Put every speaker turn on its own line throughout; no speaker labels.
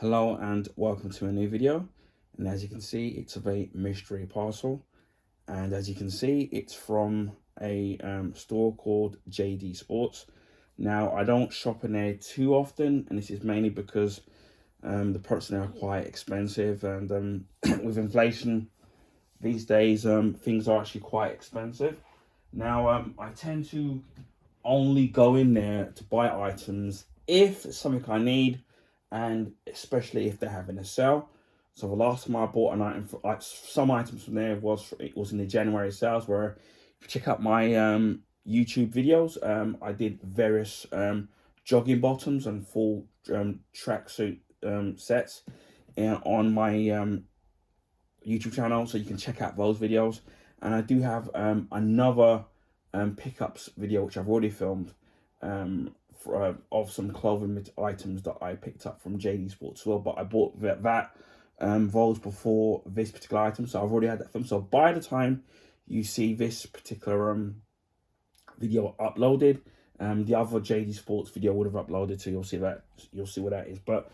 Hello and welcome to a new video. And as you can see, it's a very mystery parcel. And as you can see, it's from a store called JD Sports. Now, I don't shop in there too often, and this is mainly because the products there are quite expensive. And with inflation these days, things are actually quite expensive. Now, I tend to only go in there to buy items if it's something I need, and especially if they're having a sale. So the last time I bought an item, for, like some items from there, was in the January sales. Where if you check out my YouTube videos, I did various jogging bottoms and full tracksuit sets on my YouTube channel, so you can check out those videos. And I do have another pickups video which I've already filmed of some clothing items that I picked up from JD Sports as well. But I bought those before this particular item, so I've already had that film. So by the time you see this particular video uploaded, the other JD Sports video would have uploaded, so you'll see what that is. But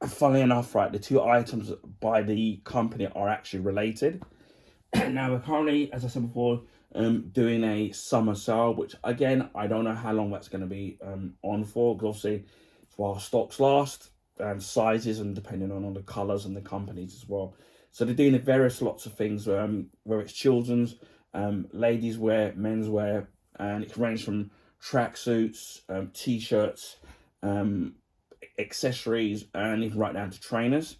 funnily enough, right, the two items by the company are actually related. Now we're currently, as I said before, doing a summer sale, which again I don't know how long that's going to be on for, because obviously it's while stocks last, and sizes, and depending on the colours and the companies as well. So they're doing various lots of things, where it's children's, ladies wear, men's wear, and it can range from tracksuits, t-shirts, accessories, and even right down to trainers,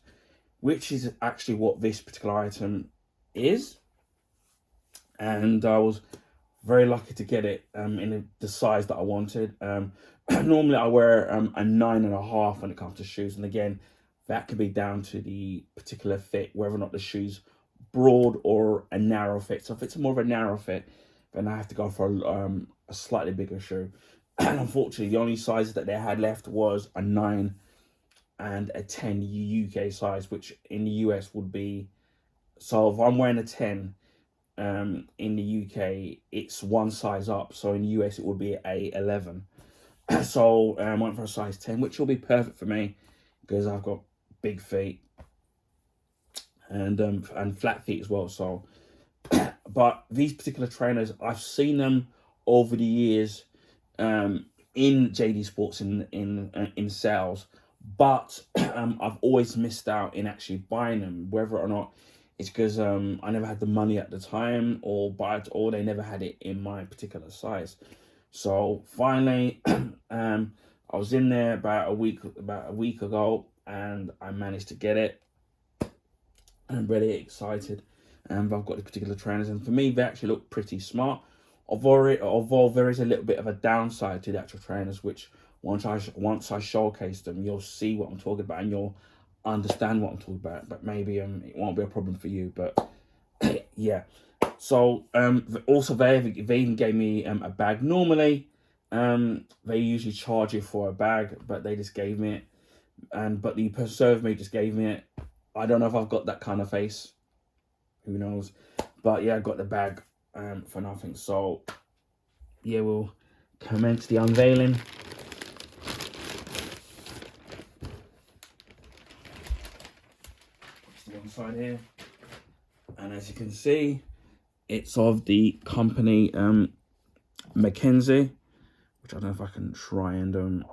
which is actually what this particular item is. And I was very lucky to get it in the size that I wanted. Normally I wear a 9.5 when it comes to shoes, and again, that could be down to the particular fit, whether or not the shoe's broad or a narrow fit. So if it's more of a narrow fit, then I have to go for a slightly bigger shoe. And unfortunately, the only size that they had left was a 9 and a 10 UK size, which in the US would be, so if I'm wearing a 10 in the UK, it's one size up. So in the US, it would be a 11. So I went for a size 10, which will be perfect for me because I've got big feet and flat feet as well. So, but these particular trainers, I've seen them over the years in JD Sports in sales, but I've always missed out in actually buying them, whether or not it's because I never had the money at the time, or they never had it in my particular size. So finally, I was in there about a week ago, and I managed to get it. I'm really excited, and I've got the particular trainers, and for me, they actually look pretty smart. Although there is a little bit of a downside to the actual trainers, which once I showcase them, you'll see what I'm talking about, and you'll understand what I'm talking about. But maybe it won't be a problem for you. But yeah. So also they even gave me a bag. Normally, they usually charge you for a bag, but they just gave me it. But the person serving me just gave me it. I don't know if I've got that kind of face. Who knows? But yeah, I got the bag for nothing. So yeah, we'll commence the unveiling. It's the one side here, and as you can see, it's of the company McKenzie, which I don't know if I can try and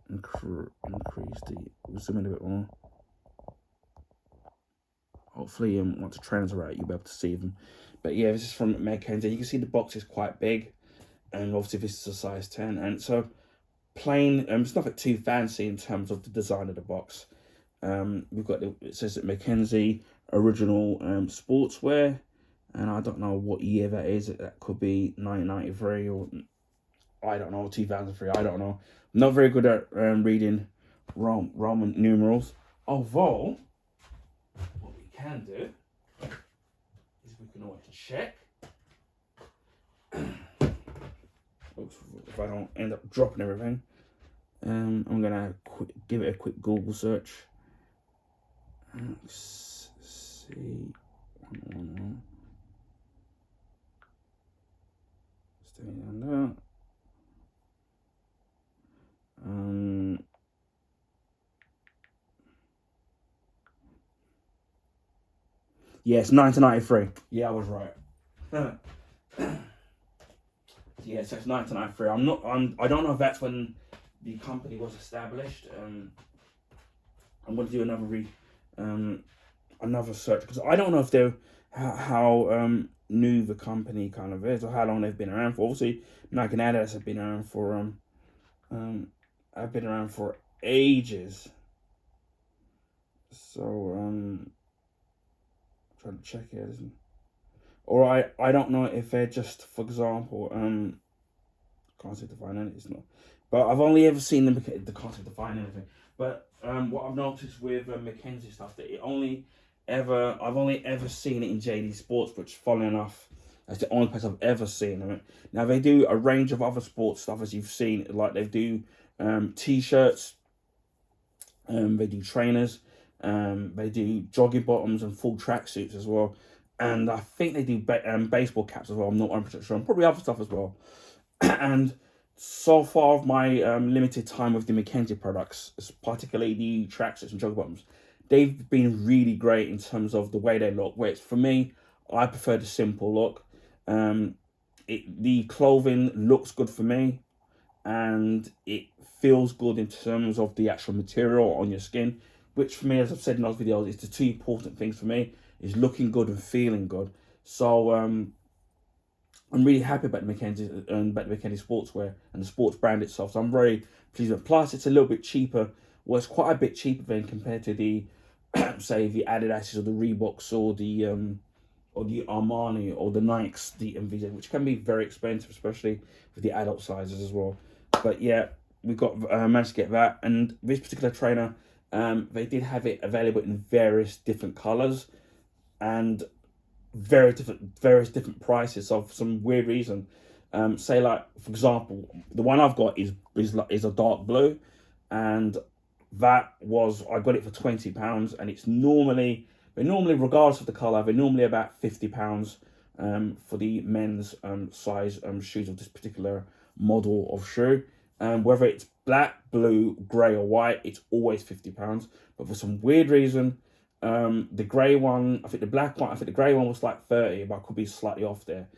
increase the zoom in a bit more. Hopefully, once the trainers are out, you'll be able to see them. But yeah, this is from McKenzie. You can see the box is quite big, and obviously this is a size 10. And so plain, it's nothing too fancy in terms of the design of the box. We've got it says that McKenzie original sportswear, and I don't know what year that is. That could be 1993 or I don't know, 2003. I don't know. I'm not very good at reading Roman numerals. Although what we can do is we can always check. Oops, if I don't end up dropping everything. I'm gonna give it a quick Google search. Let's see. Stay on that. Yeah, it's 1993. Yeah, I was right. Yeah, so it's 1993. I don't know if that's when the company was established. I'm going to do another search because I don't know if they're how new the company kind of is or how long they've been around for. Obviously, Nike and Adidas have been around for I've been around for ages. So trying to check it. Or I don't know if they're just, for example, can't seem to find anything. It's not, but I've only ever seen them. The can't seem to find anything. But what I've noticed with Mackenzie stuff that I've only ever seen it in JD Sports, which, funnily enough, that's the only place I've ever seen it. Now they do a range of other sports stuff, as you've seen, like they do t-shirts, they do trainers, they do jogging bottoms and full tracksuits as well. And I think they do baseball caps as well. I'm not 100% sure. And probably other stuff as well. And so far of my limited time with the Mackenzie products, particularly the tracksuits and jogging bottoms, they've been really great in terms of the way they look. Which for me, I prefer the simple look. The clothing looks good for me, and it feels good in terms of the actual material on your skin. Which for me, as I've said in those videos, is the two important things for me: is looking good and feeling good. So I'm really happy about the Mackenzie sportswear and the sports brand itself. So I'm very pleased with it. Plus, it's a little bit cheaper. Well, it's quite a bit cheaper than compared to the, say, the Adidas or the Reeboks or the Armani or the Nikes, the MVZ, which can be very expensive, especially with the adult sizes as well. But yeah, we got managed to get that. And this particular trainer, they did have it available in various different colors and various different prices. So for some weird reason, say like for example, the one I've got is a dark blue, and that was, I got it for £20, and it's normally regardless of the color, they're normally about £50 for the men's size shoes of this particular model of shoe. Whether it's black, blue, grey or white, it's always £50. But for some weird reason, the grey one, I think the grey one was like 30, but I could be slightly off there.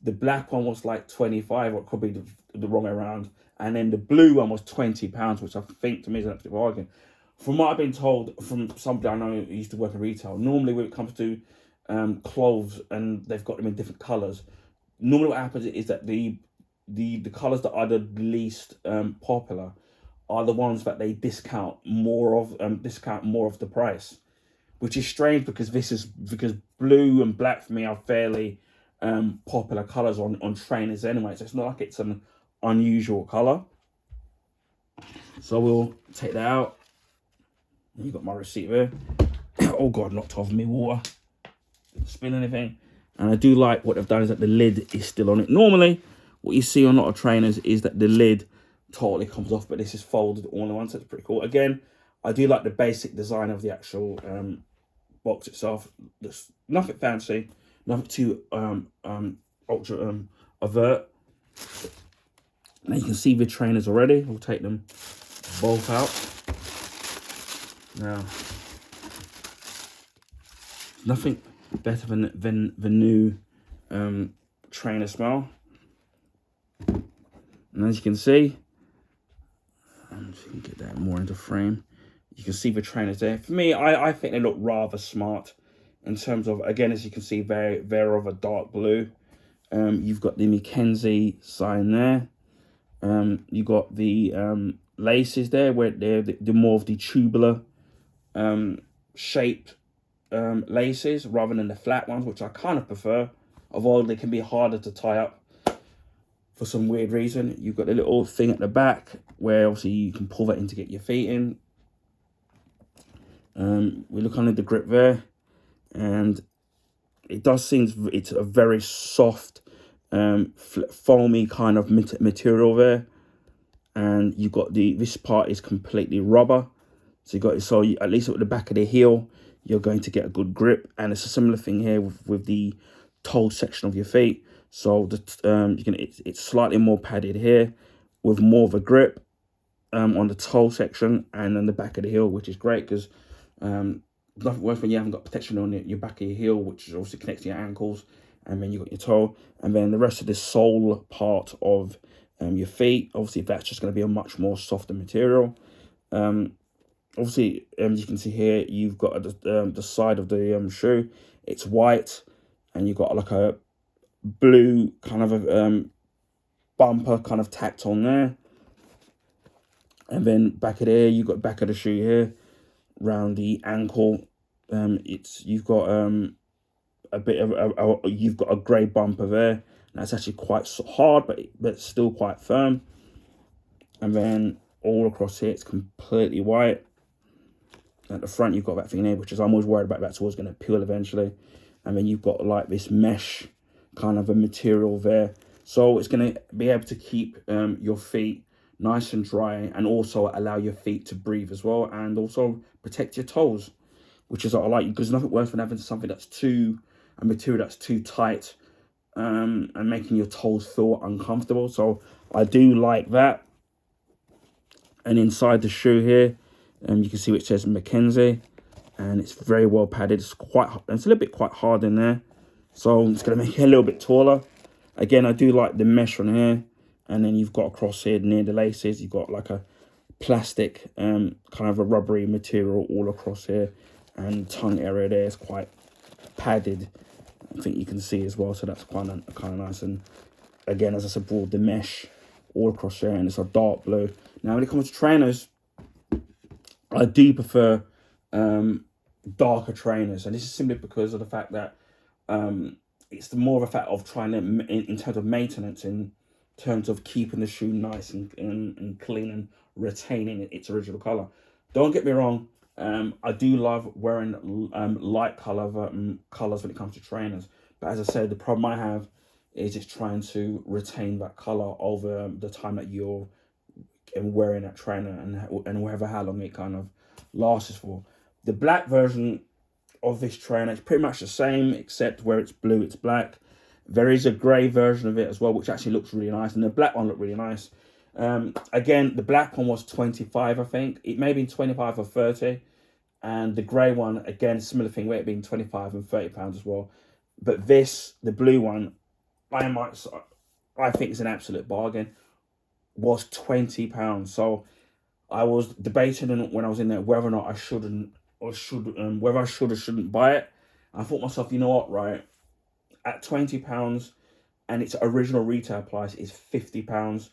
The black one was like 25, or it could be the wrong way around. And then the blue one was £20, which I think to me is an absolute bargain. From what I've been told from somebody I know who used to work in retail, normally when it comes to clothes and they've got them in different colours, normally what happens is that the colours that are the least popular are the ones that they discount more of the price, which is strange because blue and black for me are fairly popular colours on trainers anyway, so it's not like it's an unusual colour. So we'll take that out. You got my receipt there. Oh god, knocked off me water. Didn't spill anything. And I do like what they've done is that the lid is still on it. Normally, what you see on a lot of trainers is that the lid totally comes off, but this is folded all in one, so it's pretty cool. Again, I do like the basic design of the actual box itself. There's nothing fancy, nothing too ultra overt. Now you can see the trainers already. We'll take them both out. Now, nothing better than the new trainer smell. And as you can see, if you can get that more into frame, you can see the trainers there. For me, I think they look rather smart in terms of, again, as you can see, they're of a dark blue. You've got the Mackenzie sign there. You've got the laces there, where they're the more of the tubular shaped laces rather than the flat ones, which I kind of prefer, although they can be harder to tie up for some weird reason. You've got the little thing at the back where obviously you can pull that in to get your feet in. We look under the grip there, and it does seem it's a very soft foamy kind of material there. And you've got this part is completely rubber, so at least at the back of the heel you're going to get a good grip. And it's a similar thing here with the toe section of your feet. So it's slightly more padded here with more of a grip on the toe section and then the back of the heel, which is great because nothing worse when you haven't got protection on your back of your heel, which obviously connects to your ankles, and then you got your toe, and then the rest of the sole part of your feet. Obviously, that's just going to be a much more softer material. Obviously, as you can see here, you've got the side of the shoe. It's white, and you've got like a blue kind of a bumper kind of tacked on there. And then back of there, you've got back of the shoe here, around the ankle. You've got a bit of you've got a grey bumper there. And that's actually quite hard, but still quite firm. And then all across here, it's completely white. At the front, you've got that thing there, which is I'm always worried about. That's always going to peel eventually. And then you've got like this mesh kind of a material there. So it's going to be able to keep your feet nice and dry, and also allow your feet to breathe as well, and also protect your toes, which is what I like, because nothing worse than having something that's a material that's too tight and making your toes feel uncomfortable. So I do like that. And inside the shoe here, you can see which says Mackenzie, and it's very well padded. It's a little bit quite hard in there, so it's going to make it a little bit taller. Again, I do like the mesh on here, and then you've got across here near the laces, you've got like a plastic kind of a rubbery material all across here, and tongue area there is quite padded. I think you can see as well, so that's kind of nice. And again, as I said, brought the mesh all across there, and it's a dark blue. Now, when it comes to trainers, I do prefer darker trainers, and this is simply because of the fact that it's more of a fact of trying to, in terms of maintenance, in terms of keeping the shoe nice and clean and retaining its original color. Don't get me wrong, I do love wearing light colors when it comes to trainers, but as I said, the problem I have is just trying to retain that color over the time that you're wearing that trainer, and whatever how long it kind of lasts for. The black version of this trainer is pretty much the same, except where it's blue, it's black. There is a grey version of it as well, which actually looks really nice, and the black one looked really nice. Again, the black one was 25, I think. It may have been 25 or 30. And the grey one, again, similar thing, where it being 25 and 30 pounds as well. But this, the blue one, I think it's an absolute bargain, was £20. So I was debating when I was in there whether or not I whether I should or shouldn't buy it. I thought to myself, you know what, right? At £20, and its original retail price is £50.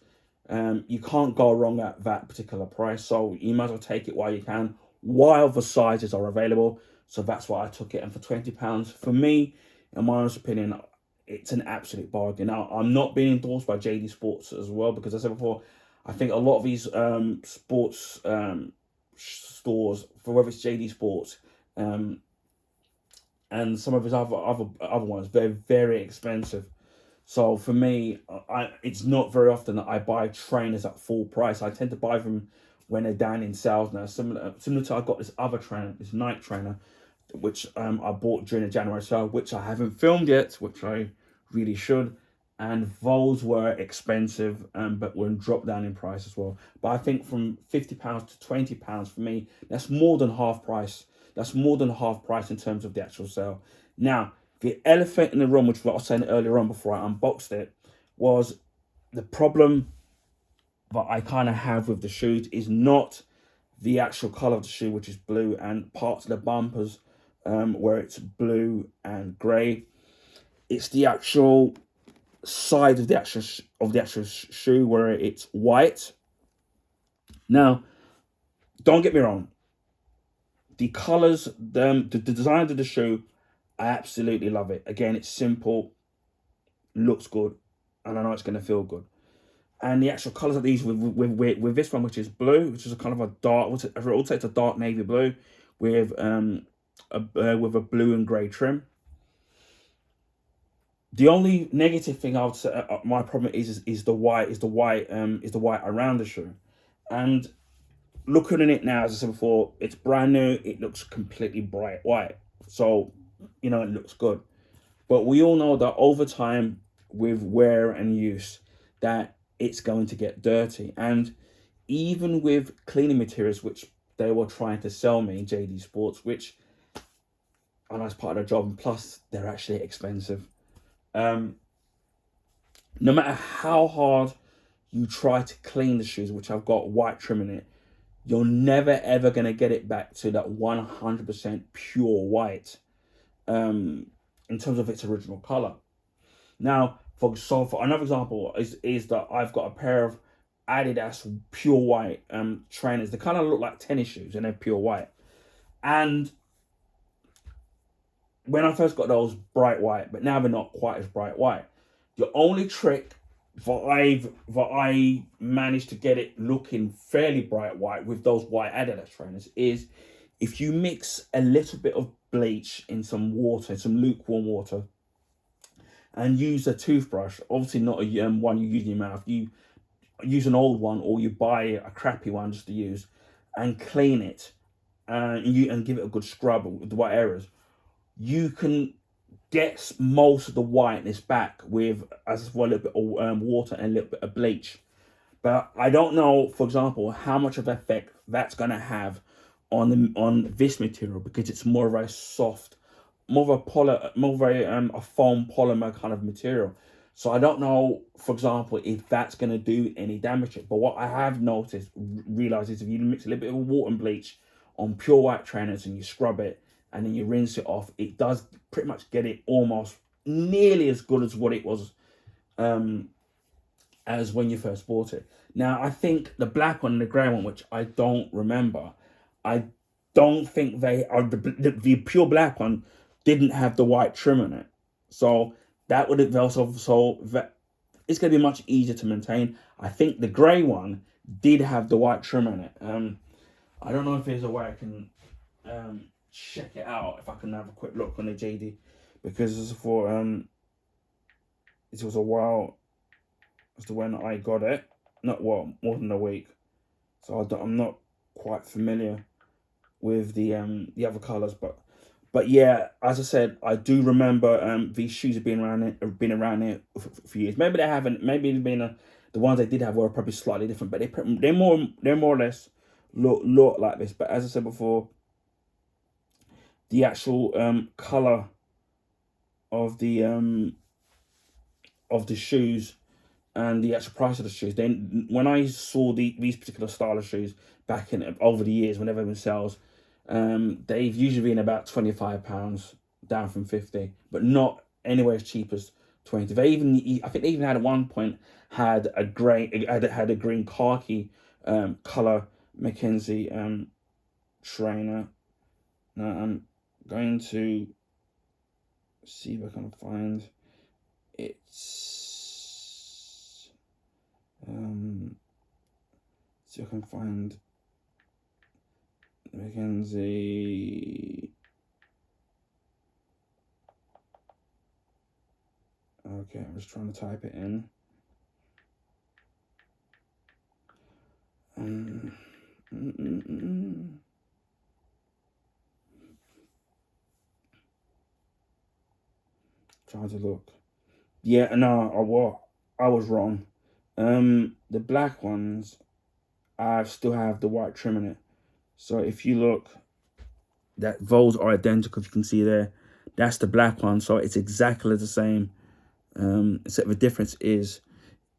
You can't go wrong at that particular price, so you might as well take it while you can, while the sizes are available. So that's why I took it, and for £20, for me, in my honest opinion, it's an absolute bargain. Now, I'm not being endorsed by JD Sports as well, because as I said before, I think a lot of these sports stores, for whether it's JD Sports, and some of his other ones, they're very expensive. So for me, it's not very often that I buy trainers at full price. I tend to buy them when they're down in sales now. Similar to, I got this other trainer, this Nike trainer, which I bought during the January sale, which I haven't filmed yet, which I really should. And those were expensive, but were dropped down in price as well. But I think from £50 to £20 for me, that's more than half price. That's more than half price in terms of the actual sale. Now, the elephant in the room, which I was saying earlier on before I unboxed it, was the problem that I kind of have with the shoes is not the actual color of the shoe, which is blue, and parts of the bumpers where it's blue and grey. It's the actual side of the actual shoe where it's white. Now, don't get me wrong. The colors, the design of the shoe, I absolutely love it. Again, it's simple, looks good, and I know it's going to feel good. And the actual colors of these with this one, which is blue, which is a kind of a dark, I would say it's a dark navy blue with a blue and grey trim. The only negative thing I would say, my problem is the white around the shoe. And looking at it now, as I said before, it's brand new. It looks completely bright white, so it looks good. But we all know that over time, with wear and use, that it's going to get dirty. And even with cleaning materials, which they were trying to sell me, JD Sports, which a nice part of the job, and plus they're actually expensive. No matter how hard you try to clean the shoes, which I've got white trim in it, you're never ever going to get it back to that 100% pure white in terms of its original color. Now, for another example is that I've got a pair of Adidas pure white trainers. They kind of look like tennis shoes and they're pure white. And when I first got those, bright white, but now they're not quite as bright white. The only trick that I managed to get it looking fairly bright white with those white Adidas trainers is if you mix a little bit of bleach in some water, some lukewarm water, and use a toothbrush. Obviously, not a one you use in your mouth. You use an old one, or you buy a crappy one just to use, and clean it, and give it a good scrub with the white areas. You can get most of the whiteness back with as well a little bit of water and a little bit of bleach. But I don't know, for example, how much of an effect that's going to have on this material, because it's more of a soft, more of a foam polymer kind of material. So I don't know, for example, if that's going to do any damage to it. But what I have realized is if you mix a little bit of water and bleach on pure white trainers and you scrub it and then you rinse it off, it does pretty much get it almost nearly as good as what it was as when you first bought it. Now, I think the black one and the grey one, which I don't remember, I don't think they are the pure black one didn't have the white trim on it. So that would have also, so that it's going to be much easier to maintain. I think the grey one did have the white trim on it. I don't know if there's a way I can check it out, if I can have a quick look on the JD, because this is for it was a while as to when I got it, not more than a week, so I'm not quite familiar with the other colors, but yeah, as I said, I do remember these shoes have been around here for years. Maybe they haven't. Maybe it's been the ones they did have were probably slightly different, but they're more or less look like this. But as I said before, the actual color of the shoes and the actual price of the shoes. Then when I saw these particular style of shoes back in over the years, whenever they've been sales, they've usually been about £25 down from 50, but not anywhere as cheap as 20. I think they even had at one point had a green khaki color Mackenzie trainer. Now I'm going to see if I can find it's see if I can find Mackenzie. Okay, I'm just trying to type it in. Trying to look. Yeah, no, I was wrong. The black ones, I still have the white trim in it. So if you look, that those are identical. If you can see there, that's the black one. So it's exactly the same. Except the difference is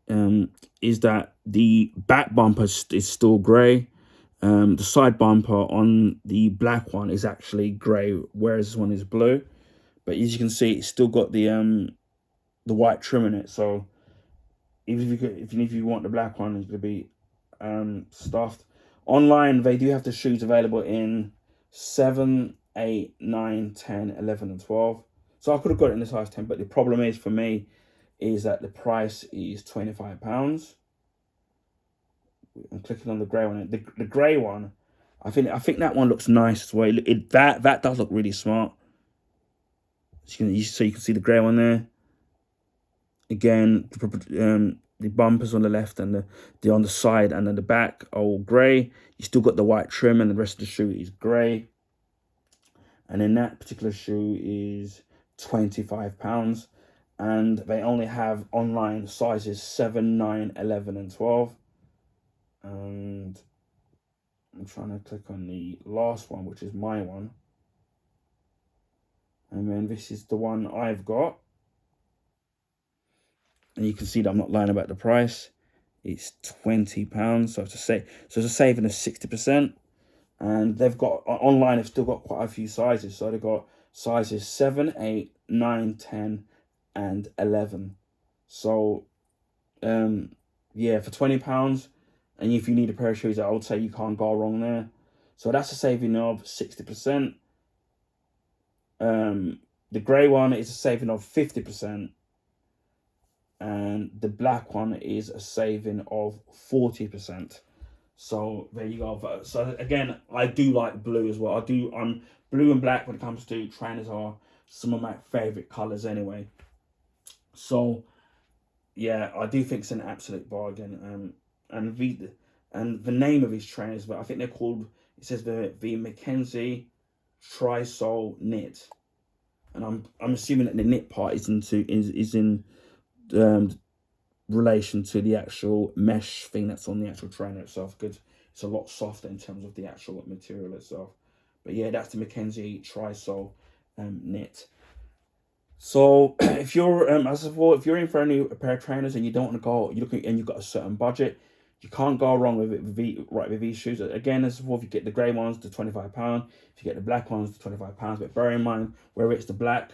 that the back bumper is still grey. The side bumper on the black one is actually grey, whereas this one is blue. But as you can see, it's still got the white trim in it. So even if you want the black one, it's gonna be stuffed. Online, they do have the shoes available in 7, 8, 9, 10, 11, and 12. So I could have got it in the size 10, but the problem is for me is that the price is £25. I'm clicking on the grey one. The grey one, I think that one looks nice as well. That does look really smart. So you can see the grey one there. Again, the bumpers on the left and the on the side and then the back are all grey. You still got the white trim, and the rest of the shoe is grey. And then that particular shoe is £25, and they only have online sizes 7, 9, 11, and 12. And I'm trying to click on the last one, which is my one. And then this is the one I've got. And you can see that I'm not lying about the price. It's £20. So it's a saving of 60%. And they've got online, they've still got quite a few sizes. So they've got sizes 7, 8, 9, 10, and 11. So yeah, for £20, and if you need a pair of shoes, I would say you can't go wrong there. So that's a saving of 60%. The grey one is a saving of 50%. And the black one is a saving of 40%. So there you go. So again, I do like blue as well. I'm blue and black when it comes to trainers are some of my favorite colors anyway. So yeah, I do think it's an absolute bargain. And the name of his trainers, but I think they're called. It says the Mackenzie Trisole Knit, and I'm assuming that the knit part is in relation to the actual mesh thing that's on the actual trainer itself, because it's a lot softer in terms of the actual material itself. But yeah, that's the Mackenzie Trisole knit. So if you're as before, if you're in for a pair of trainers and you don't want to go, you've got a certain budget, you can't go wrong with it. With these shoes, again, as before, if you get the grey ones, the £25. If you get the black ones, the £25. But bear in mind, whether it's the black,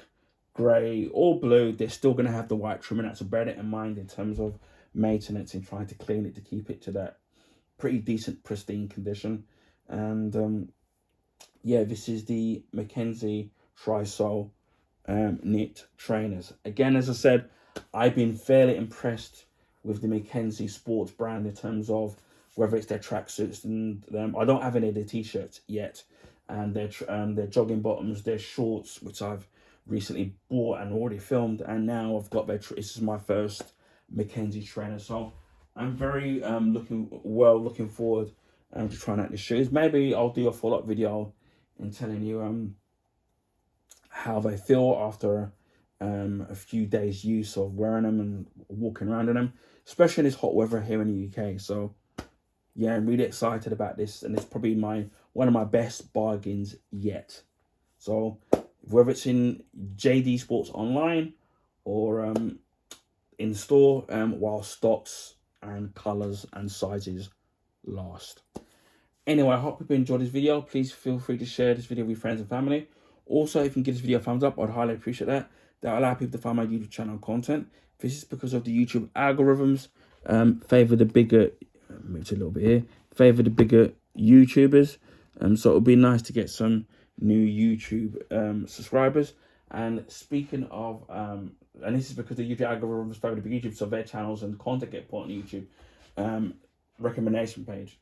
grey, or blue, they're still going to have the white trim, and that's to bear it in mind in terms of maintenance and trying to clean it to keep it to that pretty decent, pristine condition. And yeah, this is the Mackenzie Trisole knit trainers. Again, as I said, I've been fairly impressed with the Mackenzie sports brand in terms of whether it's their tracksuits and I don't have any of their t-shirts yet, and their jogging bottoms, their shorts, which I've recently bought and already filmed, and now I've got this is my first Mackenzie trainer, so I'm very looking forward to trying out the shoes. Maybe I'll do a follow-up video and telling you how they feel after a few days use of wearing them and walking around in them, especially in this hot weather here in the UK. So yeah, I'm really excited about this, and it's probably one of my best bargains yet. So whether it's in JD Sports online or in store, while stocks and colors and sizes last. Anyway, I hope you enjoyed this video. Please feel free to share this video with your friends and family. Also, if you can give this video a thumbs up, I'd highly appreciate that. That will allow people to find my YouTube channel content. This is because of the YouTube algorithms favor the bigger, move a little bit here, favor the bigger YouTubers. So it would be nice to get some new YouTube subscribers. And speaking of, and this is because the YouTube algorithms favor the big YouTube, so their channels and content get put on YouTube recommendation page.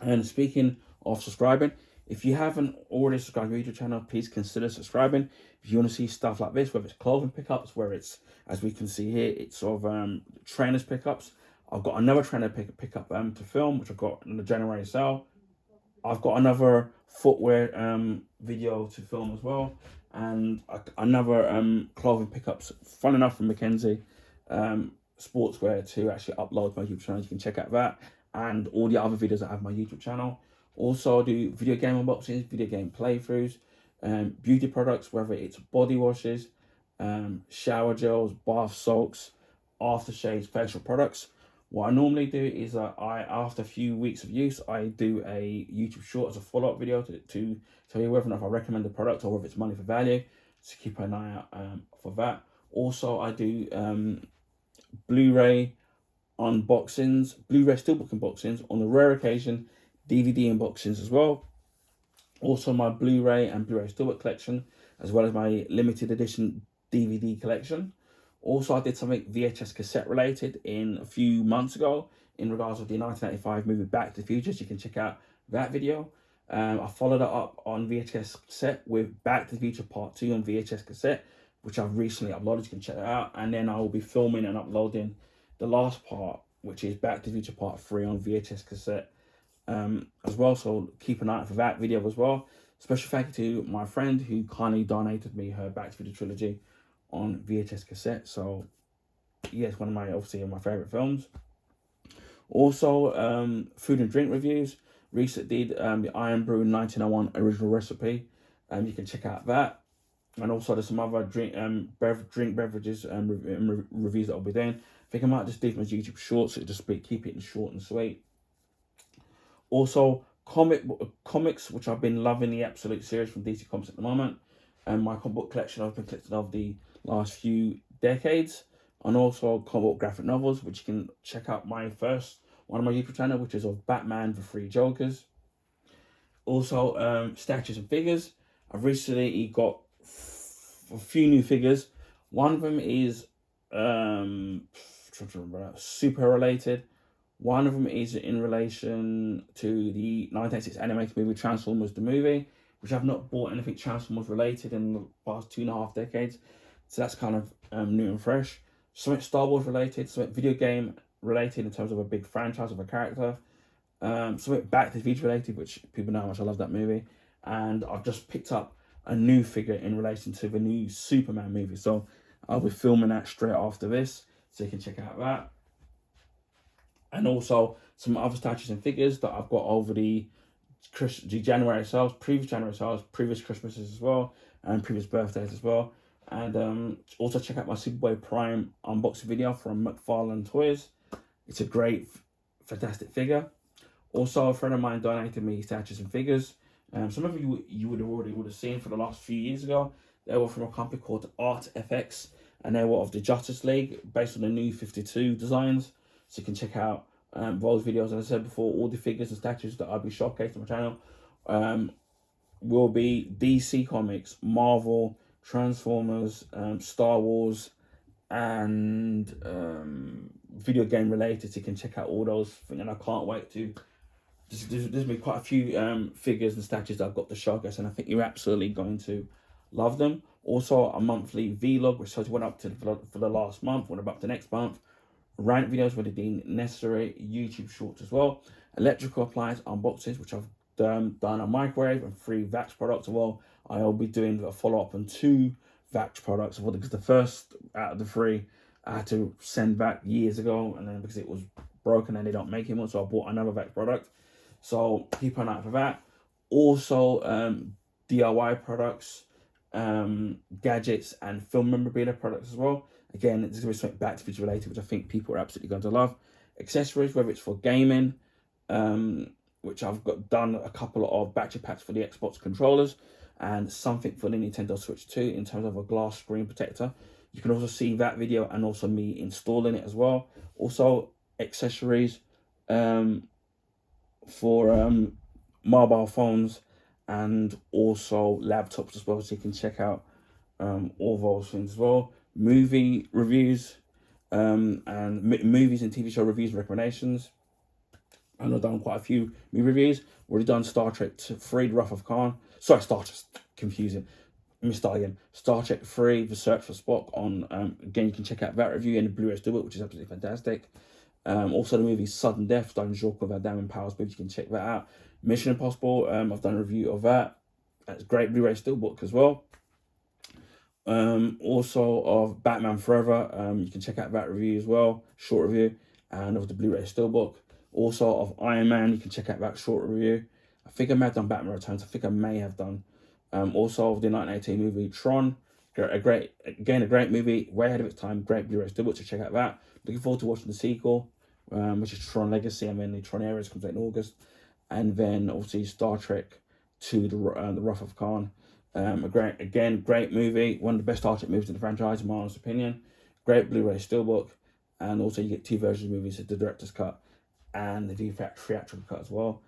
And speaking of subscribing, if you haven't already subscribed to my YouTube channel, please consider subscribing. If you want to see stuff like this, whether it's clothing pickups, where it's, as we can see here, it's sort of trainers pickups. I've got another trainer pickup to film, which I've got in the January sale. I've got another footwear video to film as well, and another clothing pickups, fun enough, from Mackenzie sportswear to actually upload to my YouTube channel. You can check out that and all the other videos that I have on my YouTube channel. Also, I do video game unboxings, video game playthroughs, beauty products, whether it's body washes, shower gels, bath salts, aftershaves, facial products. What I normally do is after a few weeks of use, I do a YouTube short as a follow-up video to tell you whether or not I recommend the product or whether it's money for value. So keep an eye out for that. Also, I do Blu-ray unboxings, Blu-ray steelbook unboxings, on the rare occasion DVD unboxings as well. Also my Blu-ray and Blu-ray steelbook collection, as well as my limited edition DVD collection. Also, I did something VHS cassette related in a few months ago in regards to the 1985 movie Back to the Future. So you can check out that video. I followed it up on VHS cassette with Back to the Future Part 2 on VHS cassette, which I've recently uploaded. You can check that out. And then I will be filming and uploading the last part, which is Back to the Future Part 3 on VHS cassette as well. So keep an eye out for that video as well. Special thank you to my friend who kindly donated me her Back to the Future trilogy on VHS cassette. So yeah, it's one of my favorite films. Also, food and drink reviews. Recently did the Iron Brew 1901 original recipe. You can check out that. And also there's some other beverages reviews that I'll be doing. I think I might just do my YouTube shorts, so just keep it short and sweet. Also, comics, which I've been loving the Absolute series from DC Comics at the moment, and my comic book collection I've been collecting of the last few decades, and also comic book graphic novels, which you can check out my first one on my YouTube channel, which is of Batman: The Three Jokers. Also, statues and figures. I've recently got a few new figures. One of them is super related. One of them is in relation to the 1986 animated movie Transformers the movie, which I've not bought anything Transformers related in the past 2.5 decades. So that's kind of new and fresh. Something Star Wars related, something video game related in terms of a big franchise of a character. Something Back to the Future related, which people know how much I love that movie. And I've just picked up a new figure in relation to the new Superman movie. So I'll be filming that straight after this, so you can check out that. And also some other statues and figures that I've got over the January sales, previous Christmases as well, and previous birthdays as well. And also check out my Superboy Prime unboxing video from McFarlane Toys. It's a great, fantastic figure. Also, a friend of mine donated me statues and figures. Some of you would have seen for the last few years ago. They were from a company called Art FX, and they were of the Justice League, based on the new 52 designs. So you can check out those videos. As I said before, all the figures and statues that I'll be showcasing on my channel will be DC Comics, Marvel, Transformers, Star Wars, and video game related. So you can check out all those, and I can't wait to. There's been quite a few figures and statues that I've got to showcase, and I think you're absolutely going to love them. Also, a monthly vlog, which went up to for the last month, went up to next month. Rant videos would have been necessary, YouTube shorts as well. Electrical appliance unboxings, which I've done a microwave and 3 Vax products as well. I'll be doing a follow-up on 2 Vax products, because the first out of the 3 I had to send back years ago, and then because it was broken and they don't make it more, so I bought another Vax product. So keep an eye out for that. Also, DIY products, gadgets, and film memorabilia products as well. Again, this is going to be something Back to the Future related, which I think people are absolutely going to love. Accessories, whether it's for gaming, which I've done a couple of battery packs for the Xbox controllers, and something for the Nintendo Switch 2 in terms of a glass screen protector. You can also see that video and also me installing it as well. Also, accessories for mobile phones and also laptops as well, so you can check out all those things as well. Movie reviews and movies and TV show reviews and recommendations. And I've done quite a few movie reviews. Already done Star Trek 3, The Wrath of Khan. Sorry, Star Trek, confusing. Let me start again. Star Trek 3, The Search for Spock. On again, you can check out that review in the Blu-ray Steelbook, which is absolutely fantastic. Also the movie Sudden Death, starring Jean-Claude Van Damme and Powers Booth. You can check that out. Mission Impossible, I've done a review of that. That's great Blu-ray Steelbook as well. Also of Batman Forever, you can check out that review as well, short review, and of the Blu-ray Steelbook. Also of Iron Man, you can check out that short review. I think I may have done Batman Returns. I think I may have done. Also of the 1918 movie Tron, a great movie, way ahead of its time. Great Blu-ray Steelbook, so check out that. Looking forward to watching the sequel, which is Tron Legacy, and then the Tron Ares comes out in August, and then obviously Star Trek 2, the Wrath of Khan. Great movie, one of the best Star Trek movies in the franchise, in my honest opinion. Great Blu-ray Steelbook, and also you get 2 versions of movies: the director's cut and the theatrical cut as well.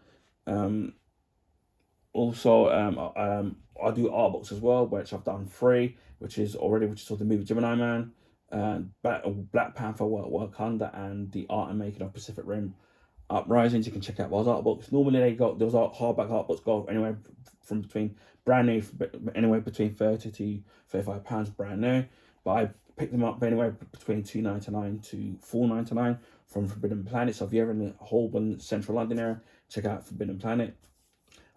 Also, I do art books as well, which I've done 3, which is called the movie Gemini Man, Black Panther, Wakanda, and the art and making of Pacific Rim Uprisings. You can check out those art books. Normally those hardback art books go anywhere from between brand new, anywhere between £30 to £35 brand new, but I picked them up anywhere between £2.99 to £4.99 from Forbidden Planet. So if you're ever in the Holborn, Central London area, check out Forbidden Planet.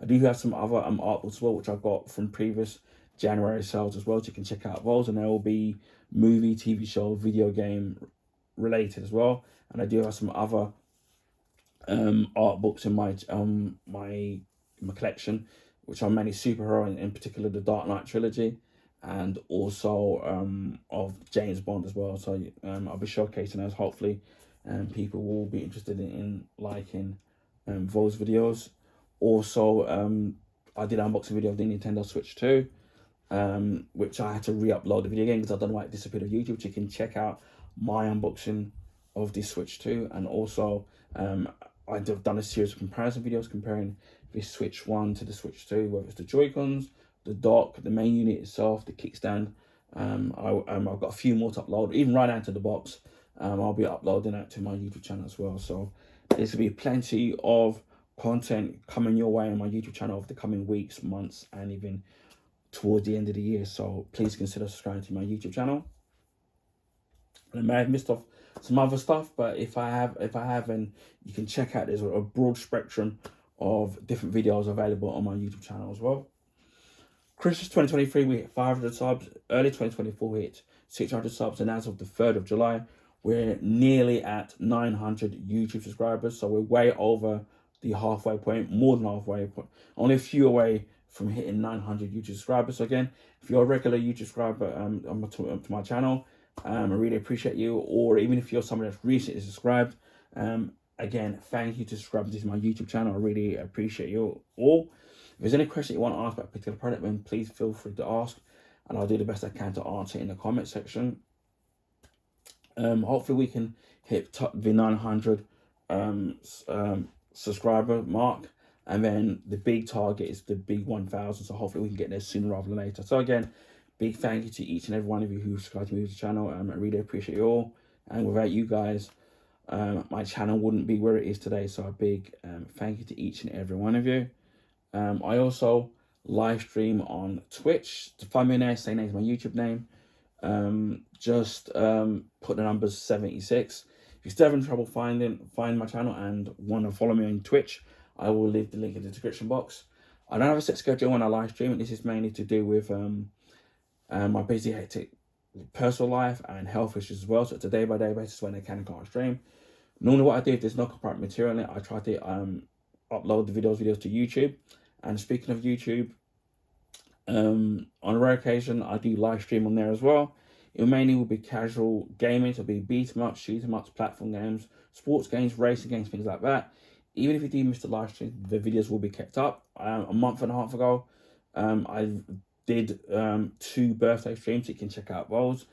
I do have some other art books as well, which I've got from previous January sales as well, so you can check out those, and they will be movie, TV show, video game related as well. And I do have some other art books in my my collection, which are mainly superhero, in particular the Dark Knight trilogy. and also of James Bond as well. So I'll be showcasing those. Hopefully, people will be interested in liking those videos. Also, I did an unboxing video of the Nintendo Switch 2, which I had to re-upload the video again because I don't know why it disappeared off YouTube. So you can check out my unboxing of the Switch 2, and also I've done a series of comparison videos comparing the Switch 1 to the Switch 2, whether it's the Joy-Cons, the dock, the main unit itself, the kickstand. I've got a few more to upload, even right down to the box. I'll be uploading that to my YouTube channel as well. So there's going to be plenty of content coming your way on my YouTube channel over the coming weeks, months, and even towards the end of the year. So please consider subscribing to my YouTube channel. I may have missed off some other stuff, but if I haven't, you can check out. There's a broad spectrum of different videos available on my YouTube channel as well. Christmas 2023, we hit 500 subs. Early 2024, we hit 600 subs, and as of the 3rd of July, we're nearly at 900 YouTube subscribers. So we're way over the halfway point, more than halfway point, only a few away from hitting 900 YouTube subscribers. So again, if you're a regular YouTube subscriber to my channel, I really appreciate you. Or even if you're someone that's recently subscribed, again, thank you to subscribe to my YouTube channel. I really appreciate you all. If there's any question you want to ask about a particular product, then please feel free to ask, and I'll do the best I can to answer in the comment section. Hopefully we can hit the 900 subscriber mark, and then the big target is the big 1,000. So hopefully we can get there sooner rather than later. So again, big thank you to each and every one of you who subscribed to my YouTube channel. I really appreciate you all, and without you guys, my channel wouldn't be where it is today. So a big thank you to each and every one of you. I also live stream on Twitch. To find me there, same name as my YouTube name. Just put the numbers 76. If you're still having trouble finding my channel and want to follow me on Twitch, I will leave the link in the description box. I don't have a set schedule when I live stream, and this is mainly to do with my busy, hectic personal life and health issues as well. So it's a day-by-day basis when I can and can't stream. Normally what I do, if there's no copyright material in it, I try to upload the videos to YouTube. And speaking of YouTube, on a rare occasion, I do live stream on there as well. It mainly will be casual gaming, so it'll be beat 'em ups, shoot 'em ups, platform games, sports games, racing games, things like that. Even if you do miss the live stream, the videos will be kept up. A month and a half ago, I did 2 birthday streams, so you can check out those.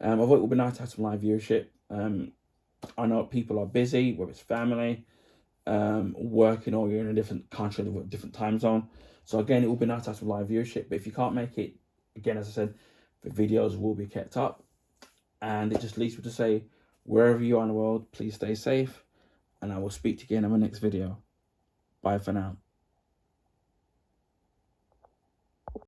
I thought it would be nice to have some live viewership. I know people are busy, whether it's family, working, or you're in a different country, a different time zone. So again, it will be nice to have some live viewership. But if you can't make it, again, as I said, the videos will be kept up. And it just leaves me to say, wherever you are in the world, please stay safe. And I will speak to you again in my next video. Bye for now.